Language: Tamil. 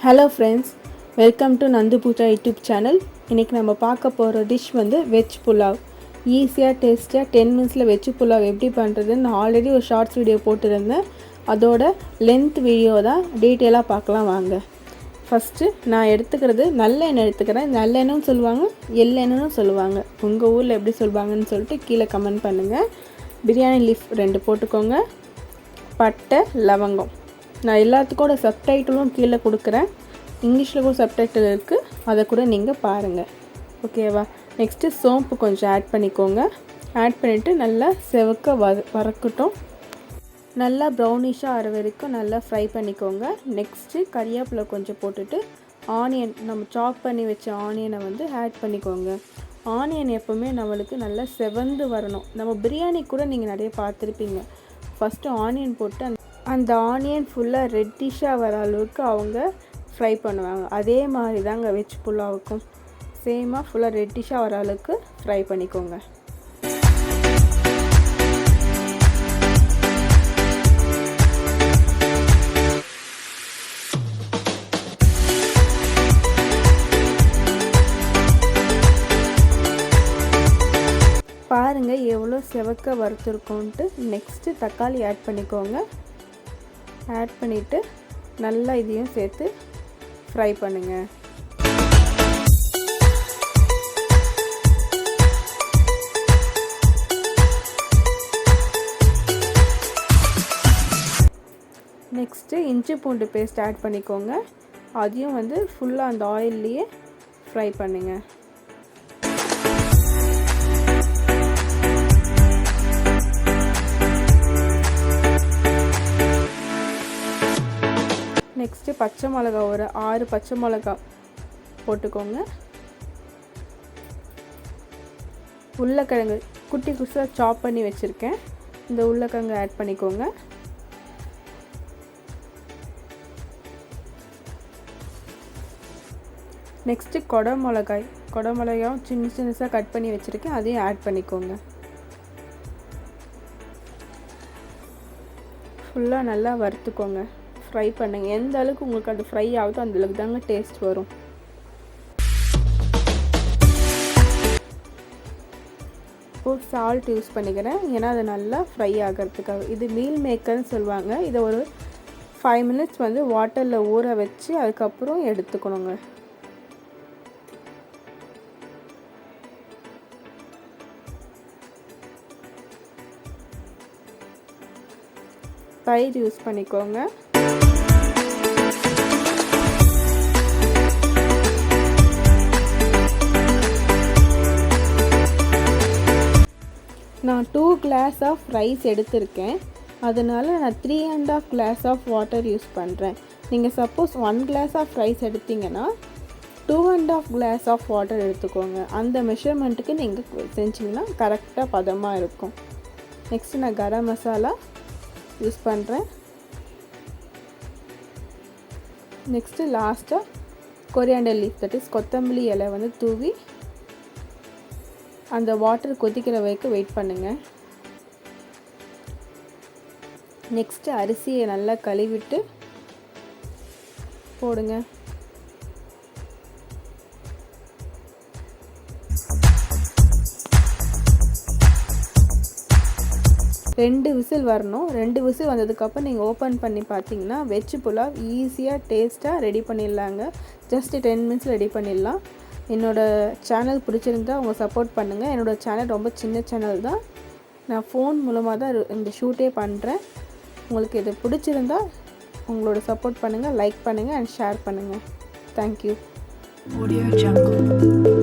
Hello friends, welcome to Nandu Pooja YouTube channel. இன்றைக்கி நம்ம பார்க்க போகிற டிஷ் வந்து வெஜ் புலாவ். ஈஸியாக டேஸ்டியாக 10 மினிட்ஸில் வெஜ் புலாவ் எப்படி பண்ணுறதுன்னு நான் ஆல்ரெடி ஒரு ஷார்ட்ஸ் வீடியோ போட்டிருந்தேன். அதோட லென்த் வீடியோ தான், டீட்டெயிலாக பார்க்கலாம் வாங்க. ஃபஸ்ட்டு நான் எடுத்துக்கிறது நல்லெண்ணெய் எடுத்துக்கிறேன். நல்லெண்ணெயும் சொல்லுவாங்க, எள்ளெண்ணெயும் சொல்லுவாங்க. உங்கள் ஊரில் எப்படி சொல்லுவாங்கன்னு சொல்லிட்டு கீழே கமெண்ட் பண்ணுங்கள். பிரியாணி லீஃப் 2 போட்டுக்கோங்க. பட்டை, லவங்கம். நான் எல்லாத்துக்கூட சப்டைட்டிலும் கீழே கொடுக்குறேன். இங்கிலீஷில் கூட சப்டைட்டில் இருக்குது, அதை கூட நீங்கள் பாருங்கள். ஓகேவா? நெக்ஸ்ட்டு சோம்பு கொஞ்சம் ஆட் பண்ணிக்கோங்க. ஆட் பண்ணிவிட்டு நல்லா செவக்க வறுக்கட்டும். நல்லா ப்ரௌனிஷாக ஆகிற வரைக்கும் நல்லா ஃப்ரை பண்ணிக்கோங்க. நெக்ஸ்ட்டு கறிவேப்பிலை கொஞ்சம் போட்டுட்டு ஆனியன், நம்ம சாப் பண்ணி வச்ச ஆனியனை வந்து ஆட் பண்ணிக்கோங்க. ஆனியன் எப்போவுமே நம்மளுக்கு நல்லா செவந்து வரணும். நம்ம பிரியாணி கூட நீங்கள் நிறைய பார்த்துருப்பீங்க. ஃபஸ்ட்டு ஆனியன் போட்டு அந்த ஆனியன் ஃபுல்லாக ரெட்டிஷாக வர அளவுக்கு அவங்க ஃப்ரை பண்ணுவாங்க. அதே மாதிரி தாங்க வெஜ் புலாவுக்கும் சேமாக ஃபுல்லாக ரெட்டிஷாக வர அளவுக்கு ஃப்ரை பண்ணிக்கோங்க. பாருங்கள் எவ்வளோ செவக்க வறுத்துருக்கோன்ட்டு. நெக்ஸ்ட்டு தக்காளி ஆட் பண்ணிக்கோங்க. ஆட் பண்ணிவிட்டு நல்லா இதையும் சேர்த்து ஃப்ரை பண்ணுங்கள். நெக்ஸ்ட்டு இஞ்சி பூண்டு பேஸ்ட் ஆட் பண்ணிக்கோங்க. அதையும் வந்து ஃபுல்லாக அந்த ஆயில்லையே ஃப்ரை பண்ணுங்கள். நெக்ஸ்ட்டு பச்சை மிளகா, ஒரு 6 பச்சை மிளகா போட்டுக்கோங்க. உருளைக்கிழங்கு குட்டி குட்டியாக சாப் பண்ணி வச்சுருக்கேன். இந்த உருளைக்கிழங்கு ஆட் பண்ணிக்கோங்க. நெக்ஸ்ட்டு கொடை மிளகாயும் சின்னசாக கட் பண்ணி வச்சுருக்கேன், அதையும் ஆட் பண்ணிக்கோங்க. ஃபுல்லாக நல்லா வறுத்துக்கோங்க, ஃப்ரை பண்ணுங்கள். எந்த அளவுக்கு உங்களுக்கு அது ஃப்ரை ஆகுதோ அந்த அளவுக்கு தாங்க டேஸ்ட் வரும். இப்போது சால்ட் யூஸ் பண்ணிக்கிறேன், ஏன்னா அது நல்லா ஃப்ரை ஆகிறதுக்காக. இது மீல் மேக்கர்னு சொல்லுவாங்க. இதை ஒரு 5 மினிட்ஸ் வந்து வாட்டரில் ஊற வச்சு அதுக்கப்புறம் எடுத்துக்கணுங்க. தயிர் யூஸ் பண்ணிக்கோங்க. நான் 2 கிளாஸ் ஆஃப் ரைஸ் எடுத்திருக்கேன். அதனால் நான் 3.5 கிளாஸ் ஆஃப் வாட்டர் யூஸ் பண்ணுறேன். நீங்கள் சப்போஸ் 1 கிளாஸ் ஆஃப் ரைஸ் எடுத்திங்கன்னா 2.5 கிளாஸ் ஆஃப் வாட்டர் எடுத்துக்கோங்க. அந்த மெஷர்மெண்ட்டுக்கு நீங்கள் செஞ்சிங்கன்னா கரெக்டாக பதமாக இருக்கும். நெக்ஸ்ட்டு நான் கரம் மசாலா யூஸ் பண்ணுறேன். நெக்ஸ்ட்டு லாஸ்ட்டாக கொரியாண்டர் லீஃப், தட் இஸ் கொத்தமல்லி இலை வந்து தூவி அந்த வாட்டர் கொதிக்கிற வரைக்கும் வெயிட் பண்ணுங்கள். நெக்ஸ்ட்டு அரிசியை நல்லா கழுவிட்டு போடுங்க. ரெண்டு விசில் வரணும். 2 விசில் வந்ததுக்கப்புறம் நீங்கள் ஓப்பன் பண்ணி பார்த்தீங்கன்னா வெஜ் புலாவ் ஈஸியாக டேஸ்ட்டாக ரெடி பண்ணிடலாங்க. ஜஸ்ட் 10 மினிட்ஸ் ரெடி பண்ணிடலாம். என்னோடய சேனல் பிடிச்சிருந்தா உங்கள் சப்போர்ட் பண்ணுங்கள். என்னோடய சேனல் ரொம்ப சின்ன சேனல் தான். நான் ஃபோன் மூலமாக தான் இந்த ஷூட்டே பண்ணுறேன். உங்களுக்கு இது பிடிச்சிருந்தா உங்களோட சப்போர்ட் பண்ணுங்கள், லைக் பண்ணுங்கள் அண்ட் ஷேர் பண்ணுங்கள். தேங்க்யூ. Audio Jungle.